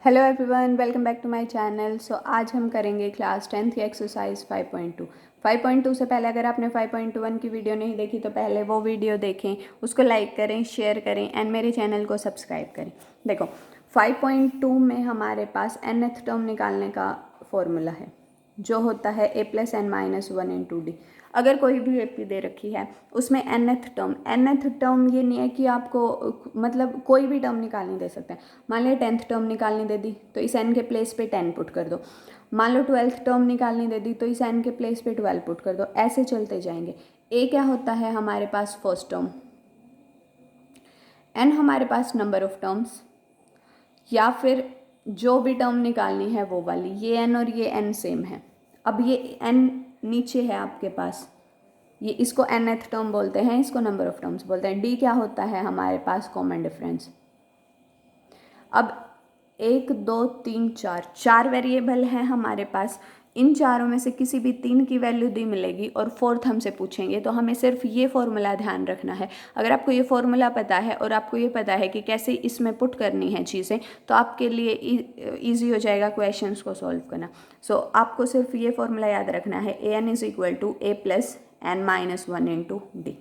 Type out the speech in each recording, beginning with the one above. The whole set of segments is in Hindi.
Hello everyone, welcome back to my channel. So आज हम करेंगे क्लास 10th की एक्सरसाइज 5.2। 5.2 से पहले अगर आपने 5.1 की वीडियो नहीं देखी तो पहले वो वीडियो देखें, उसको लाइक करें, शेयर करें एंड मेरे चैनल को सब्सक्राइब करें। देखो 5.2 में हमारे पास nth टर्म निकालने का फॉर्मूला है जो होता है a + n - 1 × d। अगर कोई भी एपी दे रखी है उसमें nth टर्म ये नहीं है कि आपको मतलब कोई भी टर्म निकालनी दे सकते हैं। मान लिया 10th टर्म निकालनी दे दी तो इस n के प्लेस पे 10 पुट कर दो। मान लो 12th टर्म निकालनी दे दी तो इस n के प्लेस पे 12 पुट कर दो। ऐसे चलते जाएंगे। a क्या होता है हमारे पास फर्स्ट टर्म, n हमारे पास नंबर ऑफ टर्म्स या फिर जो भी टर्म निकालनी है वो वाली। ये n और ये n सेम है। अब ये n नीचे है आपके पास, ये इसको nth टर्म बोलते हैं, इसको नंबर ऑफ टर्म्स बोलते हैं। d क्या होता है हमारे पास कॉमन डिफरेंस। अब 1 2 3 4 वेरिएबल हैं हमारे पास। इन चारों में से किसी भी 3 की वैल्यू दी मिलेगी और फोर्थ हमसे पूछेंगे तो हमें सिर्फ ये फॉर्मूला ध्यान रखना है। अगर आपको ये फॉर्मूला पता है और आपको ये पता है कि कैसे इसमें पुट करनी है चीज़ें तो आपके लिए ईजी हो जाएगा क्वेश्चंस को सॉल्व करना। सो आपको सिर्फ ये फॉर्मूला याद रखना है, an = a + n - 1 × d।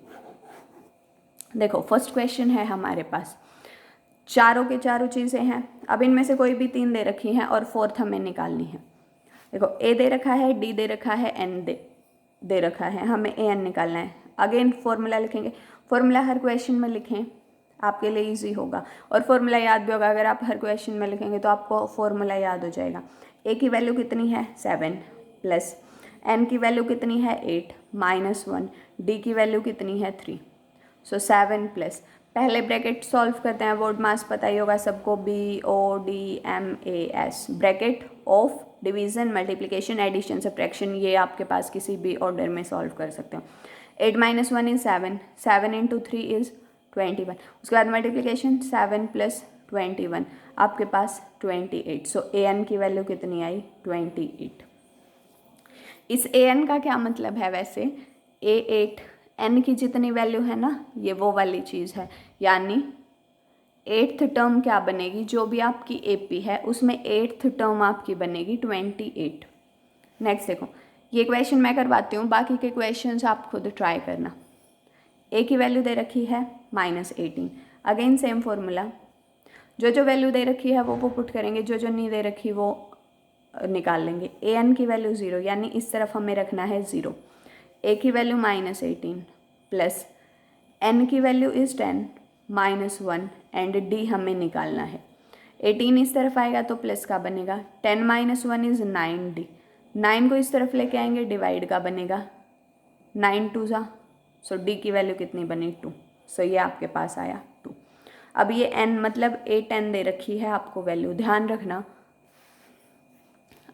देखो फर्स्ट क्वेश्चन है हमारे पास, चारों के चारों चीज़ें हैं। अब इनमें से कोई भी 3 दे रखी हैं और फोर्थ हमें निकालनी है। देखो a दे रखा है, d दे रखा है, n दे रखा है, हमें an निकालना है। अगेन फॉर्मूला लिखेंगे। फॉर्मूला हर क्वेश्चन में लिखें, आपके लिए इजी होगा और फॉर्मूला याद भी होगा। अगर आप हर क्वेश्चन में लिखेंगे तो आपको फॉर्मूला याद हो जाएगा। a की वैल्यू कितनी है 7 प्लस n की वैल्यू कितनी है 8 - 1, d की वैल्यू कितनी है 3। सो 7 प्लस, पहले ब्रैकेट सॉल्व करते हैं। वर्ड मास पता ही होगा सबको, BODMAS, bracket of division, multiplication, addition, subtraction. ये आपके पास किसी भी ऑर्डर में सॉल्व कर सकते हो। 8 - 1 = 7, 7 × 3 = 21। उसके बाद मल्टीप्लिकेशन 7 + 21 आपके पास 28। सो an की वैल्यू कितनी आई 28। इस an का क्या मतलब है वैसे, a8 n की जितनी वैल्यू है ना ये वो वाली चीज़ है, यानी 8th टर्म क्या बनेगी, जो भी आपकी AP है उसमें 8th टर्म आपकी बनेगी 28। नेक्स्ट देखो, ये क्वेश्चन मैं करवाती हूँ, बाकी के क्वेश्चंस आप खुद ट्राई करना। a की वैल्यू दे रखी है -18। अगेन सेम फॉर्मूला, जो जो वैल्यू दे रखी है वो पुट करेंगे, जो जो नहीं दे रखी वो निकाल लेंगे। an की वैल्यू 0, यानी इस तरफ हमें रखना है 0। a की वैल्यू -18 प्लस n की वैल्यू इज़ 10 - 1 एंड d हमें निकालना है। 18 इस तरफ आएगा तो प्लस का बनेगा, 10 - 1 = 9d। 9 को इस तरफ लेके आएंगे, डिवाइड का बनेगा, 9 2 ज़ा, सो d की वैल्यू कितनी बनी 2। सो ये आपके पास आया 2। अब ये n मतलब 8n दे रखी है आपको वैल्यू, ध्यान रखना।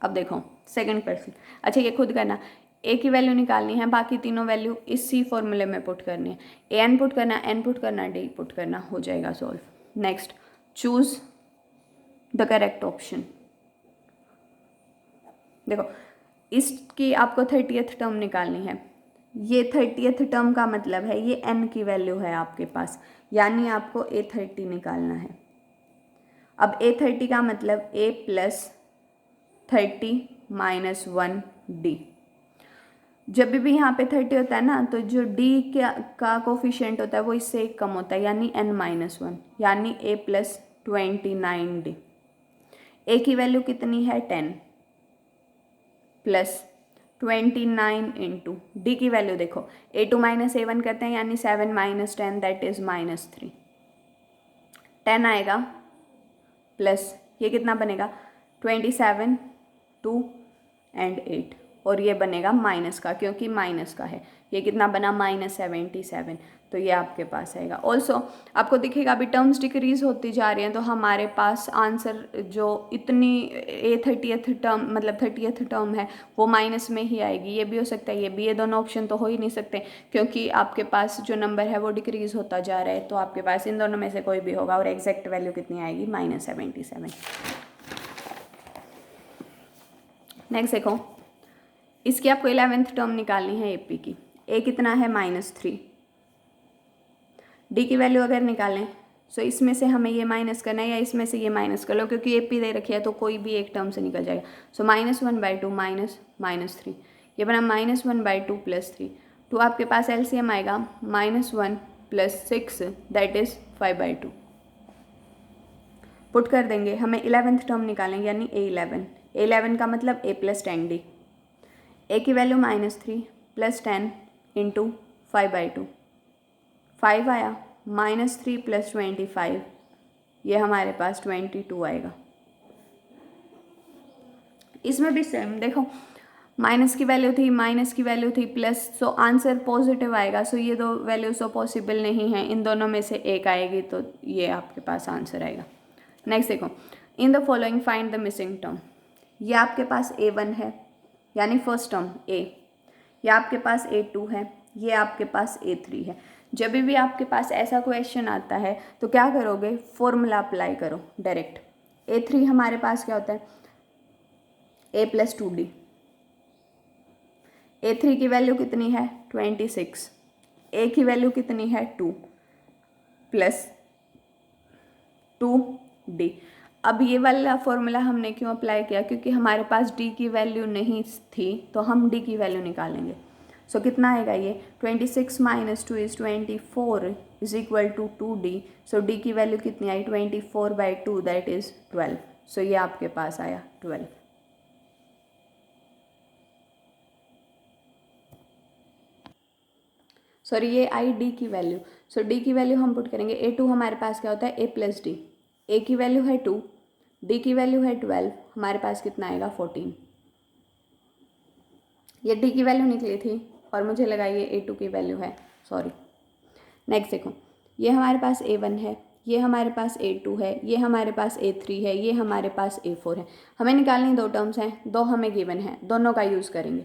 अब देखो सेकंड क्वेश्चन, अच्छा ये खुद करना। a की वैल्यू निकालनी है, बाकी तीनों वैल्यू इसी फॉर्मूले में पुट करनी है। an पुट करना, n पुट करना, d पुट करना, हो जाएगा solve. Next, choose the correct option. देखो इसकी आपको 30th टर्म निकालनी है। ये 30th टर्म का मतलब है ये n की वैल्यू है आपके पास, यानी आपको a30 निकालना है। अब a30 का मतलब a + 30 - 1d। जब भी यहाँ पे 30 होता है ना तो जो d का कोफिशिएंट होता है वो इससे एक कम होता है, यानी n - 1, यानी a + 29d। a की वैल्यू कितनी है 10 प्लस 29 इंटू डी की वैल्यू देखो, a2 - a1 करते हैं यानी 7 - 10 दैट इज -3। 10 आएगा प्लस ये कितना बनेगा 27, 2 एंड 8, और ये बनेगा माइनस का, क्योंकि माइनस का है। ये कितना बना -77, तो ये आपके पास आएगा। ऑल्सो आपको दिखेगा अभी टर्म्स डिक्रीज होती जा रही हैं, तो हमारे पास आंसर जो इतनी a30th टर्म मतलब 30th टर्म है वो माइनस में ही आएगी। ये भी हो सकता है, ये भी, ये दोनों ऑप्शन तो हो ही नहीं सकते क्योंकि आपके पास जो नंबर है वो डिक्रीज होता जा रहा है। तो आपके पास इन दोनों में से कोई भी होगा और एग्जैक्ट वैल्यू कितनी आएगी -77। नेक्स्ट देखो, इसकी आपको 11th टर्म निकालनी है AP की। a कितना है -3, d की वैल्यू अगर निकालें सो इसमें से हमें ये माइनस करना है या इसमें से ये माइनस कर लो, क्योंकि ए पी दे रखी है तो कोई भी एक टर्म से निकल जाएगा। सो -1/2 -3, ये बना -1/2 + 3। तो आपके पास एलसीएम आएगा -1 + 6 दैट इज़ 5/2। पुट कर देंगे, हमें 11th टर्म निकालेंगे यानी A11 का मतलब A + 10D। ए की वैल्यू -3 + 10 × 5/2, 5 आया, -3 + 25, ये हमारे पास 22 आएगा। इसमें भी सेम देखो, माइनस की वैल्यू थी प्लस, सो आंसर पॉजिटिव आएगा। सो ये दो वैल्यू सो पॉसिबल नहीं है, इन दोनों में से एक आएगी तो ये आपके पास आंसर आएगा। नेक्स्ट देखो, in the following find the missing term. ये आपके पास A1 है यानी फर्स्ट टर्म A, ये आपके पास A2 है, ये आपके पास A3 है। जब भी आपके पास ऐसा क्वेश्चन आता है तो क्या करोगे, फॉर्मूला अप्लाई करो डायरेक्ट। A3 हमारे पास क्या होता है, A + 2D। A3 की वैल्यू कितनी है 26, A की वैल्यू कितनी है 2 + 2D। अब ये वाला फॉर्मूला हमने क्यों अप्लाई किया, क्योंकि हमारे पास D की वैल्यू नहीं थी तो हम D की वैल्यू निकालेंगे। सो कितना आएगा ये 26 - 2 = 24 = 2D। सो D की वैल्यू कितनी आई 24/2 दैट इज़ 12। सो ये आपके पास आया 12। सॉरी ये आई D की वैल्यू। सो D की वैल्यू हम पुट करेंगे, A2 हमारे पास क्या होता है A + D, A की वैल्यू है 2, D की वैल्यू है 12, हमारे पास कितना आएगा 14। ये D की वैल्यू निकली थी और मुझे लगा ये A2 की वैल्यू है, सॉरी। नेक्स्ट देखो, ये हमारे पास A1 है, ये हमारे पास A2 है, ये हमारे पास A3 है, ये हमारे पास A4 है। हमें निकालनी दो टर्म्स हैं, दो हमें गिवन है, दोनों का यूज़ करेंगे।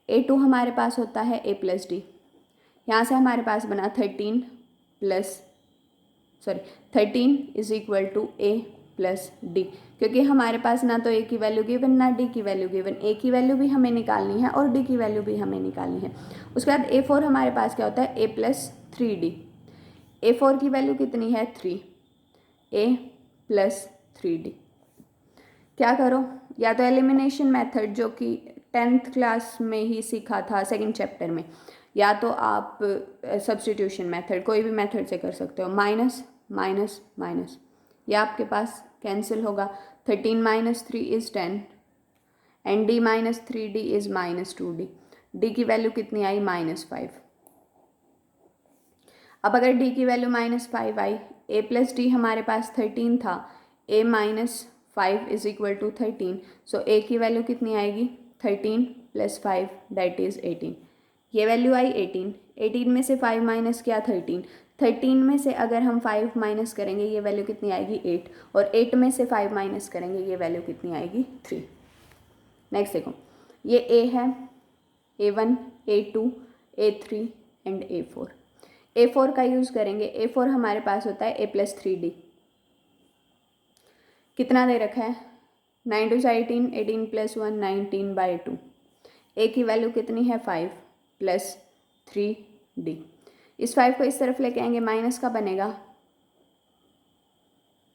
A2 हमारे पास होता है A + D, यहाँ से हमारे पास बना 13 = A + D, क्योंकि हमारे पास ना तो A की वैल्यू गिवन ना D की वैल्यू गिवन। A की वैल्यू भी हमें निकालनी है और D की वैल्यू भी हमें निकालनी है। उसके बाद A4 हमारे पास क्या होता है A + 3D। A4 की वैल्यू कितनी है 3, A + 3D। क्या करो, या तो एलिमिनेशन मेथड जो कि 10th क्लास में ही सीखा था सेकंड चैप्टर में, या तो आप सब्स्टिट्यूशन मेथड, कोई भी मेथड से कर सकते हो। माइनस माइनस माइनस, यह आपके पास कैंसिल होगा। 13 - 3 = 10 and D - 3D is -2D। D की वैल्यू कितनी आई -5। अब अगर D की वैल्यू -5 आई, A + D हमारे पास 13 था, A - 5 = 13, सो A की वैल्यू कितनी आएगी 13 + 5 दैट इज़ 18। ये वैल्यू आई 18, 18 में से 5 माइनस किया 13, 13 में से अगर हम 5 माइनस करेंगे ये वैल्यू कितनी आएगी 8, और 8 में से 5 माइनस करेंगे ये वैल्यू कितनी आएगी 3। नेक्स्ट देखो, ये A है, A1, A2, A3 and A4। A4 का यूज़ करेंगे। A4 हमारे पास होता है A + 3D। कितना दे रखा है 9 × 18, 18 + 1 19/2। A की वैल्यू कितनी है 5 + 3D। इस 5 को इस तरफ लेके आएंगे, माइनस का बनेगा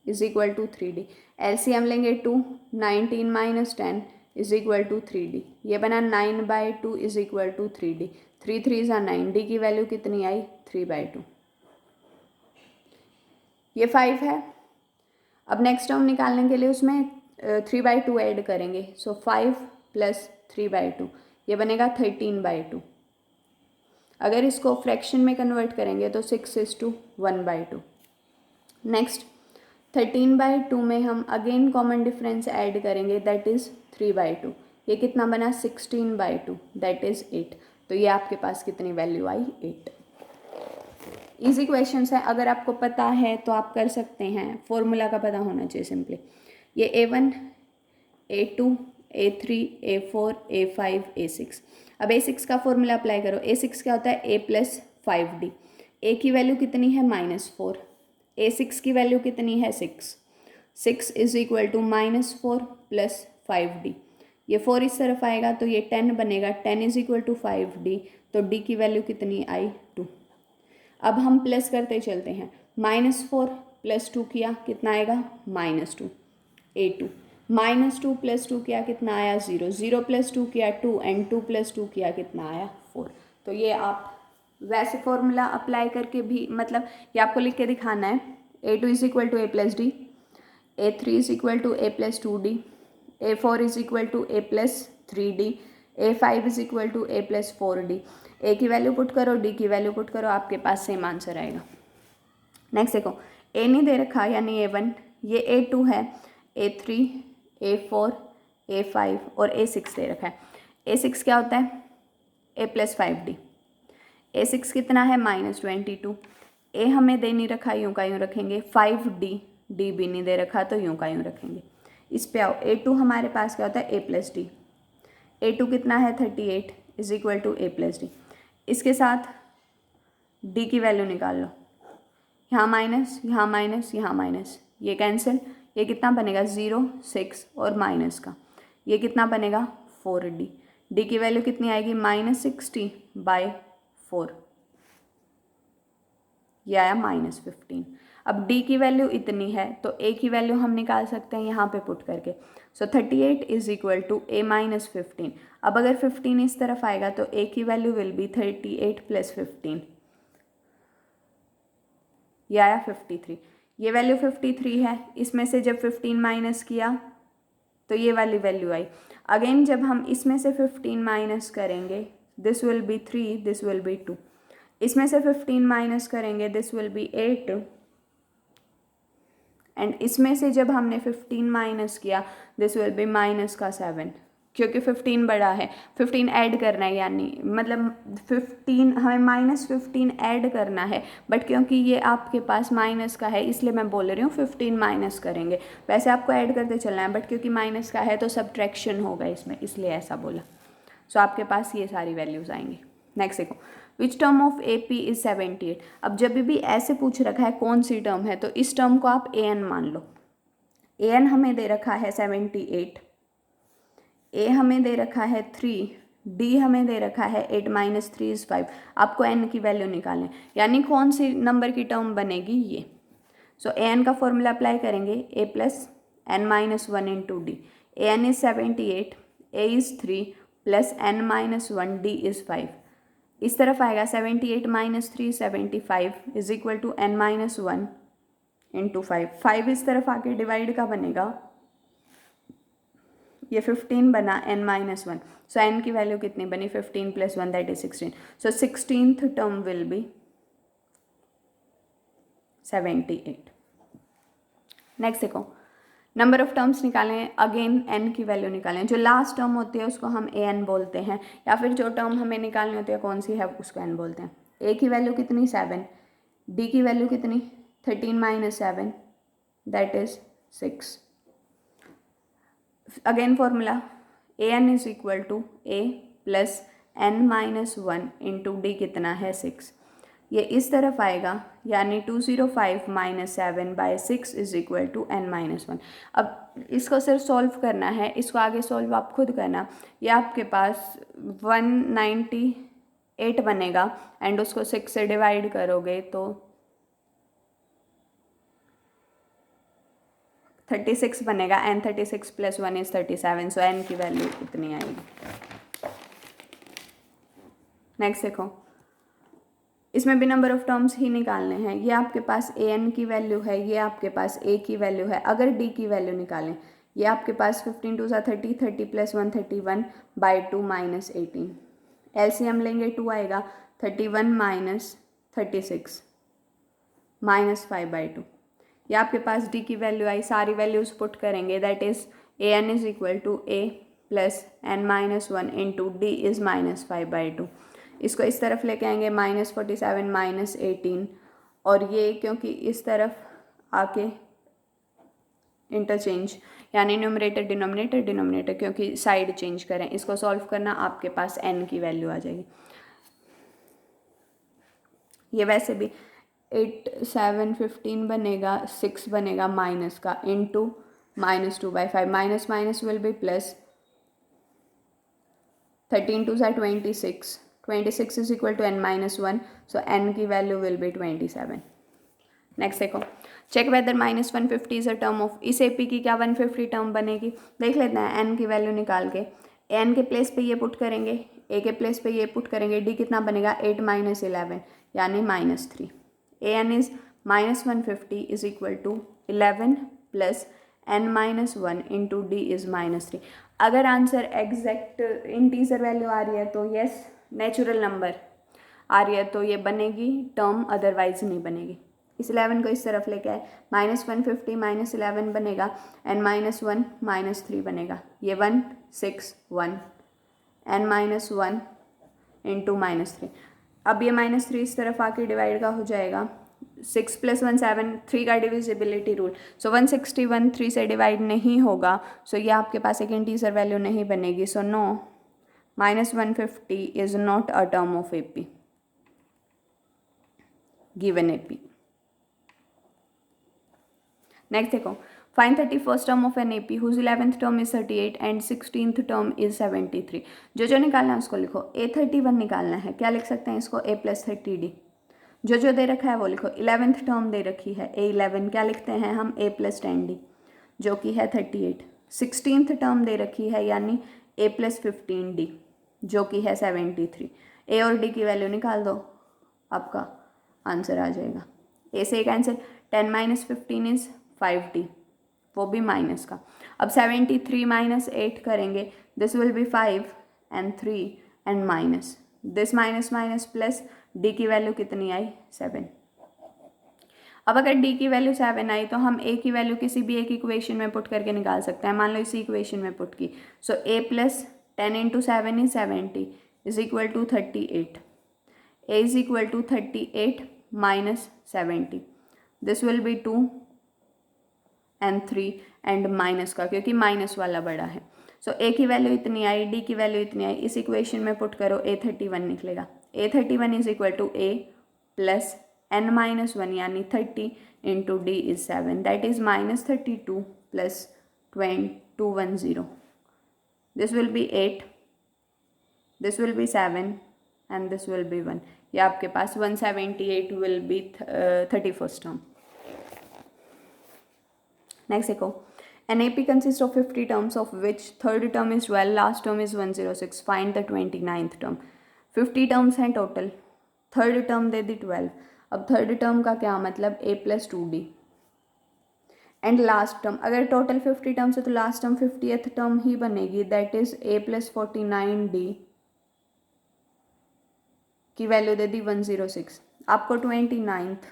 = 3D। एलसीएम लेंगे 2, 19 - 10 = 3D। ये बना 9/2 = 3D। 3 3 = 9, D की वैल्यू कितनी आई 3/2। ये 5 है। अब नेक्स्ट टर्म निकालने के लिए उसमें 3/2 ऐड करेंगे। सो 5 + 3/2 ये बनेगा 13/2। अगर इसको फ्रैक्शन में कन्वर्ट करेंगे तो 6:1/2। नेक्स्ट 13/2 में हम अगेन कॉमन डिफरेंस ऐड करेंगे दैट इज़ 3/2। ये कितना बना 16/2 दैट इज़ 8। तो ये आपके पास कितनी वैल्यू आई 8। इजी क्वेश्चंस है, अगर आपको पता है तो आप कर सकते हैं, फॉर्मूला का पता होना चाहिए सिंपली। ये A1, A2, A3, A4, A5, A6। अब A6 का फॉर्मूला अप्लाई करो। A6 क्या होता है A + 5D। A की वैल्यू कितनी है -4, A6 की वैल्यू कितनी है 6, 6 = -4 + 5D। ये 4 इस तरफ आएगा तो ये 10 बनेगा, 10 = 5D। तो D की वैल्यू कितनी आई 2। अब हम प्लस करते चलते हैं, -4 प्लस 2 किया कितना आएगा -2 A2, -2 प्लस 2 किया कितना आया 0, 0 प्लस 2 किया 2 एंड 2 प्लस 2 किया कितना आया 4। तो ये आप वैसे फॉर्मूला अप्लाई करके भी मतलब ये आपको लिख के दिखाना है। A2 is equal to A plus D, A3 is equal to A plus 2D, A4 is equal to A plus 3D, A5 is equal to A plus 4D। A की वैल्यू पुट करो, डी की वैल्यू पुट करो, आपके पास सेम आंसर आएगा। नेक्स्ट देखो, ए नहीं दे रखा यानी A1, ये A2 है, A3, A4, A5 और A6 दे रखा है। A6 क्या होता है? A plus 5D। A6 कितना है? -22। ए हमें दे नहीं रखा, यूँ का यूँ रखेंगे। 5D, डी भी नहीं दे रखा तो यूँ का यूँ रखेंगे। इस पे आओ, A2 हमारे पास क्या होता है? A plus D. A2 कितना है? 38 is equal to A plus D. इसके साथ डी की वैल्यू निकाल लो, यहाँ माइनस, यहाँ माइनस, यहाँ माइनस, ये कैंसिल, ये कितना बनेगा? 0, 6 और माइनस का, ये कितना बनेगा? 4D। डी की वैल्यू कितनी आएगी? -60/4, ये आया -15। अब डी की वैल्यू इतनी है तो ए की वैल्यू हम निकाल सकते हैं यहाँ पे पुट करके। So 38 is equal to A minus 15। अब अगर 15 इस तरफ आएगा तो ए की वैल्यू विल बी 38 प्लस 15, ये आया 53। ये वैल्यू 53 है, इसमें से जब 15 माइनस किया तो ये वाली वैल्यू आई। अगेन जब हम इसमें से 15 माइनस करेंगे, this will B 3, this will be 2। इसमें से 15 माइनस करेंगे, दिस विल बी 8, एंड इसमें से जब हमने 15 माइनस किया, दिस विल बी माइनस का 7, क्योंकि 15 बड़ा है। 15 ऐड करना है, यानी मतलब 15 हमें -15 ऐड करना है, बट क्योंकि ये आपके पास माइनस का है इसलिए मैं बोल रही हूँ 15 माइनस करेंगे। वैसे आपको ऐड करते चलना है, बट क्योंकि माइनस का है तो सब्ट्रैक्शन होगा इसमें, इसलिए ऐसा बोला। सो आपके पास ये सारी वैल्यूज़ आएंगी। नेक्स्ट देखो, which term of A P is 78। अब जब भी ऐसे पूछ रखा है कौन सी टर्म है, तो इस टर्म को आप ए एन मान लो। ए एन हमें दे रखा है 78, ए हमें दे रखा है 3, डी हमें दे रखा है 8 माइनस 3 इज 5। आपको एन की वैल्यू निकालें, यानी कौन सी नंबर की टर्म बनेगी ये। सो ए एन का फॉर्मूला अप्लाई करेंगे, A plus N minus 1 into D. A N is 78, A is 3 plus N minus 1, D is 5। इस तरफ आएगा 78 minus 3 75 is equal to N minus 1 into 5। 5 इस तरफ आके डिवाइड का बनेगा, ये 15 बना n माइनस 1। सो n की वैल्यू कितनी बनी? 15 plus 1 that is 16। So 16th term will be 78। Next देखो, नंबर ऑफ टर्म्स निकालें, अगेन n की वैल्यू निकालें। जो लास्ट टर्म होती है उसको हम an बोलते हैं, या फिर जो टर्म हमें निकालनी होती है कौन सी है उसको n बोलते हैं। a की वैल्यू कितनी? 7। d की वैल्यू कितनी? 13 minus 7 that is 6। Again formula, A N is equal to A plus N minus 1 into D कितना है? 6। ये इस तरफ आएगा, यानी 205 minus 7/6 is equal to N minus 1। अब इसको सिर्फ सॉल्व करना है, इसको आगे सॉल्व आप खुद करना। ये आपके पास 198 बनेगा एंड उसको 6 से डिवाइड करोगे तो 36 बनेगा। N 36 plus 1 is 37। So N की वैल्यू इतनी आएगी। नेक्स्ट देखो, इसमें भी नंबर ऑफ टर्म्स ही निकालने हैं। ये आपके पास ए एन की वैल्यू है, ये आपके पास ए की वैल्यू है। अगर डी की वैल्यू निकालें, ये आपके पास 15 2 30, 30 प्लस 1 31/2 माइनस 18। एलसीएम लेंगे 2 आएगा, 31 माइनस 36 माइनस 5/2। ये आपके पास डी की वैल्यू आई, सारी वैल्यूज पुट करेंगे, that is A N is equal to A plus N minus 1 into D is minus 5/2। इसको इस तरफ लेके आएंगे, -47 माइनस 18, और ये क्योंकि इस तरफ आके इंटरचेंज, यानी न्यूमरेटर डिनोमिनेटर, डिनोमिनेटर क्योंकि साइड चेंज करें। इसको सॉल्व करना, आपके पास एन की वैल्यू आ जाएगी। ये वैसे भी 8 7 15 बनेगा, 6 बनेगा माइनस का, into -2/5, minus minus will be plus, 13 2 26, 26 is equal to n minus 1। So n की वैल्यू विल बी 27। नेक्स्ट देखो, check whether -150 is a term of, इस AP की क्या 150 टर्म बनेगी, देख लेते हैं। n की वैल्यू निकाल के n के प्लेस पे ये पुट करेंगे, a के प्लेस पे ये पुट करेंगे, d कितना बनेगा 8 - 11 यानी -3। an is -150 is equal to 11 plus n-1 into D is -3। अगर आंसर एग्जैक्ट इंटीजर वैल्यू आ रही है तो यस, नेचुरल नंबर आ रही है तो ये बनेगी टर्म, अदरवाइज नहीं बनेगी। इस 11 को इस तरफ लेके आए, -150 - 11 बनेगा, n-1 -3 बनेगा, ये 1 6 1 n-1 इंटू -3। अब ये -3 इस तरफ आके डिवाइड का हो जाएगा, 6 + 1 7, 3 का डिविजिबिलिटी रूल, सो 161 3 से डिवाइड नहीं होगा, सो ये आपके पास एक इंटीजर वैल्यू नहीं बनेगी। So no, -150 is not a term of AP given AP। Next देखो, find 31st term of an AP whose 11th term is 38 and 16th term is 73। जो निकालना है उसको लिखो। A31 निकालना है, क्या लिख सकते हैं इसको, A + 30D। जो दे रखा है वो लिखो। 11th टर्म दे रखी है A11, क्या लिखते हैं हम, A + 10D जो कि है 38। 16th टर्म दे रखी है यानी A + 15D जो कि है 73। A और D की वैल्यू निकाल दो, आपका आंसर आ जाएगा। ए से एक आंसर, 10 - 15 इज 5D, वो भी माइनस का। अब 73 - 8 करेंगे, this will B 5 and 3 and minus this minus plus, D की वैल्यू कितनी आई 7। अब अगर D की वैल्यू 7 आई तो हम A की वैल्यू किसी भी एक इक्वेशन में पुट करके निकाल सकते हैं। मान लो इसी इक्वेशन में पुट की, so A + 10 × 7 is 70 is equal to 38। A is equal to 38 - 70, this will be 2 and 3 and minus का, क्योंकि माइनस वाला बड़ा है। सो A की वैल्यू इतनी आई, D की वैल्यू इतनी आई, इस इक्वेशन में पुट करो, A31 निकलेगा। A31 is equal to A + n-1 यानी 30 into D is 7, that is -32 + 210। This will B 8, this will B 7 and this will B 1। ये आपके पास 178 will be 31st term. Next देखो, an AP consists of 50 terms of which third term is 12, last term is 106, find the 29th term। 50 terms हैं टोटल, थर्ड टर्म दे दी 12। अब थर्ड टर्म का क्या मतलब, A + 2D and last term, अगर टोटल 50 टर्म्स है तो लास्ट टर्म 50th टर्म ही बनेगी, दैट इज A + 49D की वैल्यू दे दी 106। आपको 29th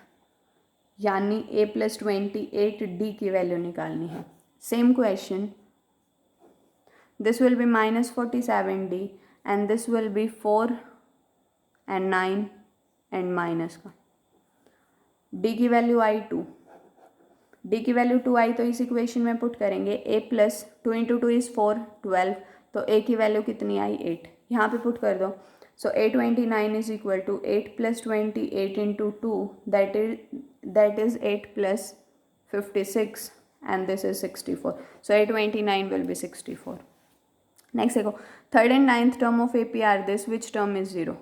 यानी A + 28D की वैल्यू निकालनी है। Same question, this will B -47D and this will B 4 and 9 and minus का। D की वैल्यू आई 2, D की वैल्यू 2 आई तो इस इक्वेशन में पुट करेंगे, A + 2 × 2 इज 4 12, तो A की वैल्यू कितनी आई 8, यहाँ पे पुट कर दो। So 829 is equal to 8 + 28 into 2, that is 8 + 56 and this is 64, so 829 will be 64। next देखो, third and ninth term of AP are this, which term is 0।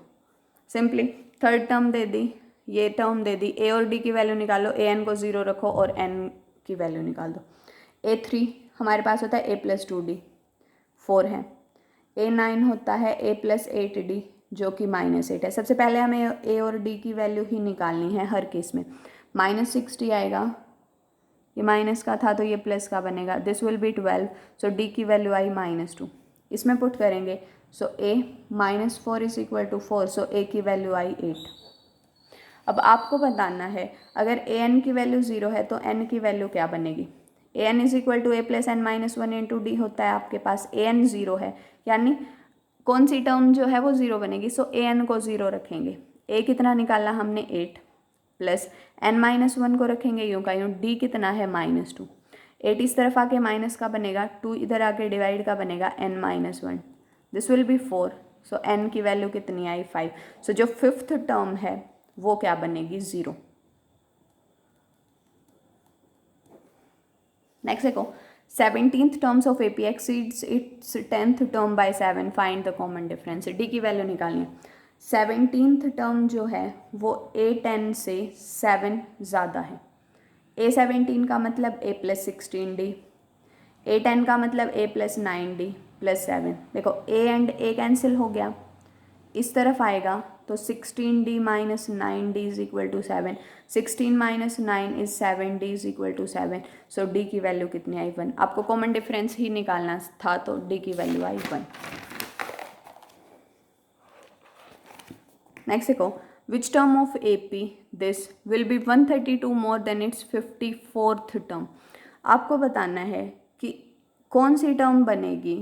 Simply third term दे दी, ये टर्म दे दी, A और D की वैल्यू निकालो, AN को 0 रखो और N की वैल्यू निकाल दो। A3 हमारे पास होता है A + 2D 4 है, A9 होता है A + 8D जो कि -8 है। सबसे पहले हमें A और D की वैल्यू ही निकालनी है हर केस में। -60 आएगा, ये माइनस का था तो ये प्लस का बनेगा, this will be 12, so D की वैल्यू आई -2, इसमें पुट करेंगे, so A -4 is equal to 4, so A की वैल्यू आई 8। अब आपको बताना है अगर AN की वैल्यू 0 है तो N की वैल्यू क्या बनेगी। AN is equal to A + n-1 into D होता है आपके पास, AN 0 है यानी कौन सी टर्म जो है वो 0 बनेगी, सो AN को 0 रखेंगे। A कितना निकाला हमने 8 प्लस n-1 को रखेंगे यूँ का यूँ, D कितना है -2, 8 इस तरफ आके माइनस का बनेगा, 2 इधर आके डिवाइड का बनेगा n-1, this will B 4, so n की वैल्यू कितनी आई 5, सो जो फिफ्थ टर्म है वो क्या बनेगी 0। नेक्स्ट देखो, 17th terms of AP exceeds its 10th term by 7, find the common difference. D की वैल्यू निकालनी है। 17th टर्म जो है वो A10 से 7 ज़्यादा है, A17 का मतलब A प्लस 16D, A10 का मतलब A प्लस 9D प्लस 7। देखो A एंड A कैंसिल हो गया, इस तरफ आएगा तो 16D minus 9D is equal to 7, 16 minus 9 is 7D is equal to 7। So D की वैल्यू कितनी आई 1। आपको कॉमन डिफरेंस ही निकालना था तो D की वैल्यू आई 1। नेक्स्ट देखो, which term of AP this will B 132 more than it's 54th term. आपको बताना है कि कौन सी टर्म बनेगी,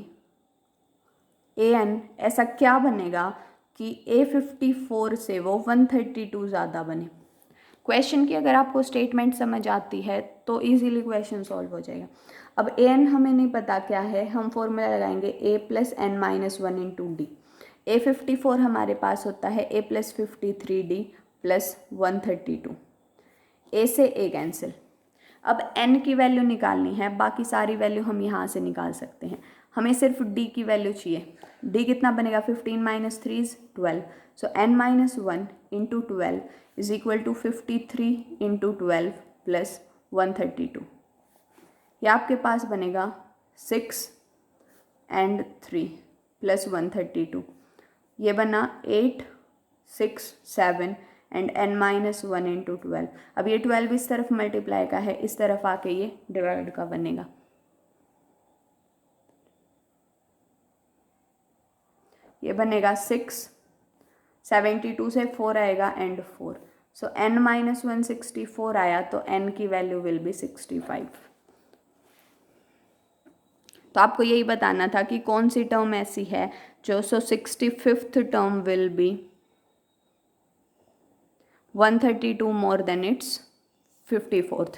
AN ऐसा क्या बनेगा कि A54 से वो 132 ज़्यादा बने। क्वेश्चन की अगर आपको स्टेटमेंट समझ आती है तो इजीली क्वेश्चन सॉल्व हो जाएगा। अब AN हमें नहीं पता क्या है, हम फॉर्मूला लगाएंगे A plus N minus 1 into D. A54 हमारे पास होता है A plus 53D plus 132। A से A कैंसिल। अब n की वैल्यू निकालनी है, बाकी सारी वैल्यू हम यहाँ से निकाल सकते हैं। हमें सिर्फ d की वैल्यू चाहिए। d कितना बनेगा, 15 minus 3 is 12। So n minus 1 into 12 is equal to 53 into 12 plus 132। ये आपके पास बनेगा 6 एंड 3 प्लस 132। ये बना 8 6 7 एंड n माइनस 1 इंटू 12। अब ये 12 इस तरफ मल्टीप्लाई का है, इस तरफ आके ये डिवाइड का बनेगा। ये बनेगा 6, 72 से 4 आएगा एंड 4। सो n माइनस 1 64 आया तो n की वैल्यू विल बी 65। तो आपको यही बताना था कि कौन सी टर्म ऐसी है जो 65th term will be 132 more than its 54th